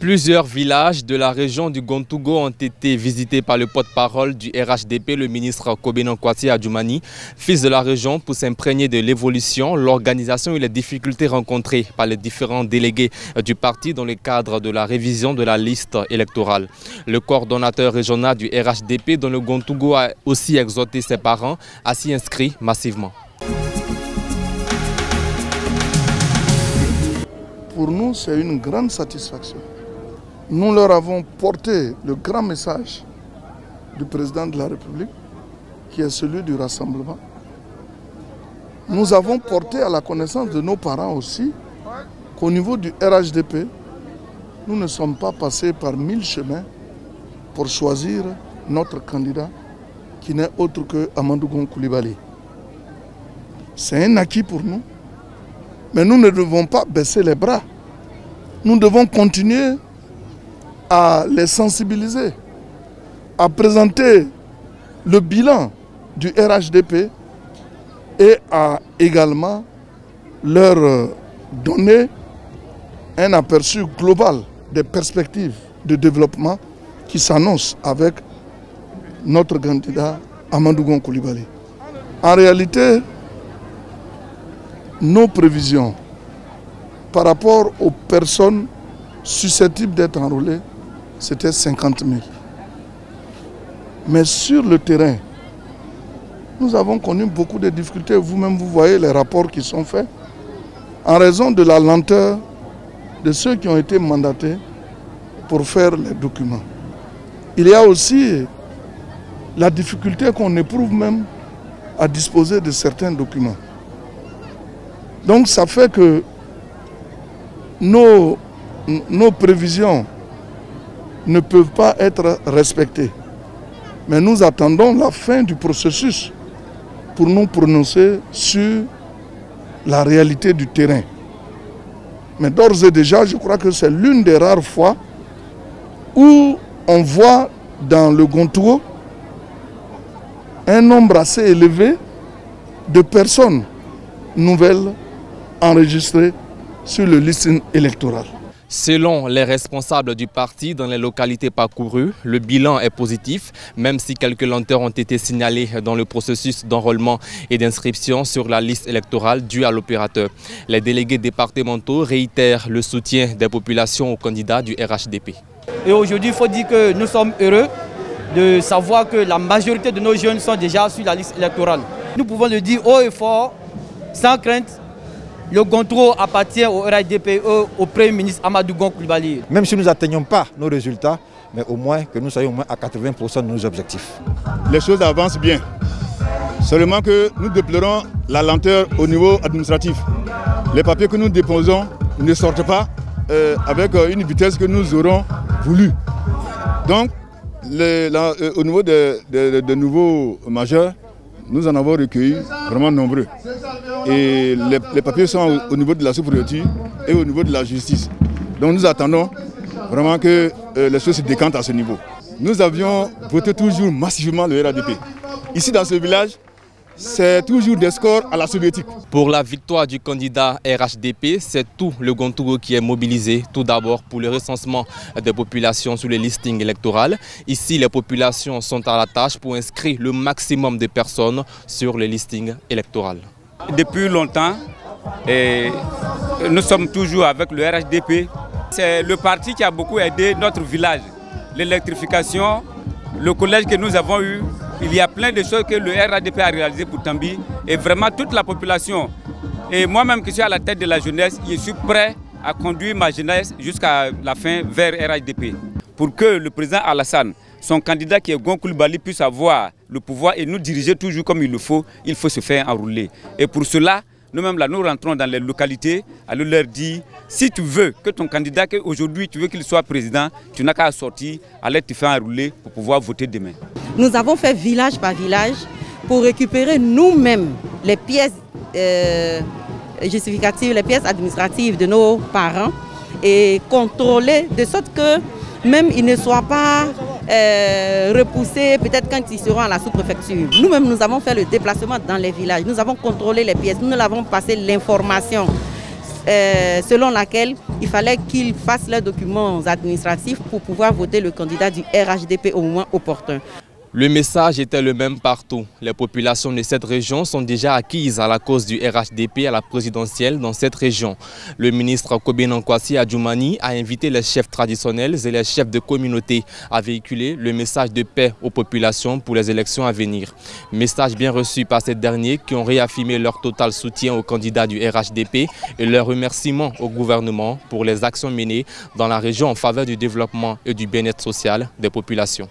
Plusieurs villages de la région du Gontougo ont été visités par le porte-parole du RHDP, le ministre Kobena Kwasi Adjoumani, fils de la région, pour s'imprégner de l'évolution, l'organisation et les difficultés rencontrées par les différents délégués du parti dans le cadre de la révision de la liste électorale. Le coordonnateur régional du RHDP dans le Gontougo a aussi exhorté ses parents à s'y inscrire massivement. Pour nous, c'est une grande satisfaction. Nous leur avons porté le grand message du président de la République, qui est celui du rassemblement. Nous avons porté à la connaissance de nos parents aussi qu'au niveau du RHDP, nous ne sommes pas passés par 1000 chemins pour choisir notre candidat qui n'est autre que Amadou Gon Coulibaly. C'est un acquis pour nous, mais nous ne devons pas baisser les bras. Nous devons continuer à les sensibiliser, à présenter le bilan du RHDP et à également leur donner un aperçu global des perspectives de développement qui s'annoncent avec notre candidat Amadou Gon Coulibaly. En réalité, nos prévisions par rapport aux personnes susceptibles d'être enrôlées, c'était 50 000. Mais sur le terrain, nous avons connu beaucoup de difficultés. Vous-même, vous voyez les rapports qui sont faits en raison de la lenteur de ceux qui ont été mandatés pour faire les documents. Il y a aussi la difficulté qu'on éprouve même à disposer de certains documents. Donc ça fait que nos prévisions ne peuvent pas être respectées. Mais nous attendons la fin du processus pour nous prononcer sur la réalité du terrain. Mais d'ores et déjà, je crois que c'est l'une des rares fois où on voit dans le Gontougo un nombre assez élevé de personnes nouvelles enregistrées sur le listing électoral. Selon les responsables du parti dans les localités parcourues, le bilan est positif, même si quelques lenteurs ont été signalées dans le processus d'enrôlement et d'inscription sur la liste électorale due à l'opérateur. Les délégués départementaux réitèrent le soutien des populations aux candidats du RHDP. Et aujourd'hui, il faut dire que nous sommes heureux de savoir que la majorité de nos jeunes sont déjà sur la liste électorale. Nous pouvons le dire haut et fort, sans crainte. Le Gontougo appartient au RHDP, au Premier ministre Amadou Gon Coulibaly. Même si nous n'atteignons pas nos résultats, mais au moins que nous soyons au moins à 80% de nos objectifs. Les choses avancent bien. Seulement que nous déplorons la lenteur au niveau administratif. Les papiers que nous déposons ne sortent pas avec une vitesse que nous aurons voulu. Donc, au niveau des nouveaux majeurs, nous en avons recueilli vraiment nombreux. Et les papiers sont au niveau de la sous-préfecture et au niveau de la justice. Donc nous attendons vraiment que les choses se décantent à ce niveau. Nous avions voté toujours massivement le RHDP. Ici dans ce village, c'est toujours des scores à la soviétique. Pour la victoire du candidat RHDP, c'est tout le Gontougo qui est mobilisé. Tout d'abord pour le recensement des populations sur les listings électoraux. Ici, les populations sont à la tâche pour inscrire le maximum de personnes sur les listings électoraux. Depuis longtemps, nous sommes toujours avec le RHDP. C'est le parti qui a beaucoup aidé notre village. L'électrification, le collège que nous avons eu, il y a plein de choses que le RHDP a réalisé pour Tambi et vraiment toute la population. Et moi-même qui suis à la tête de la jeunesse, je suis prêt à conduire ma jeunesse jusqu'à la fin vers RHDP. Pour que le président Alassane, son candidat qui est Gon Coulibaly, puisse avoir le pouvoir et nous diriger toujours comme il faut se faire enrouler. Et pour cela, nous-mêmes là, nous rentrons dans les localités, à leur dire, si tu veux que ton candidat, qu'aujourd'hui tu veux qu'il soit président, tu n'as qu'à sortir, aller te faire enrouler pour pouvoir voter demain. Nous avons fait village par village pour récupérer nous-mêmes les pièces justificatives, les pièces administratives de nos parents et contrôler de sorte que même ils ne soient pas repousser peut-être quand ils seront à la sous-préfecture. Nous-mêmes, nous avons fait le déplacement dans les villages, nous avons contrôlé les pièces, nous avons passé l'information selon laquelle il fallait qu'ils fassent leurs documents administratifs pour pouvoir voter le candidat du RHDP au moment opportun. Le message était le même partout. Les populations de cette région sont déjà acquises à la cause du RHDP à la présidentielle dans cette région. Le ministre Kobena Kwasi Adjoumani a invité les chefs traditionnels et les chefs de communauté à véhiculer le message de paix aux populations pour les élections à venir. Message bien reçu par ces derniers qui ont réaffirmé leur total soutien au candidat du RHDP et leur remerciement au gouvernement pour les actions menées dans la région en faveur du développement et du bien-être social des populations.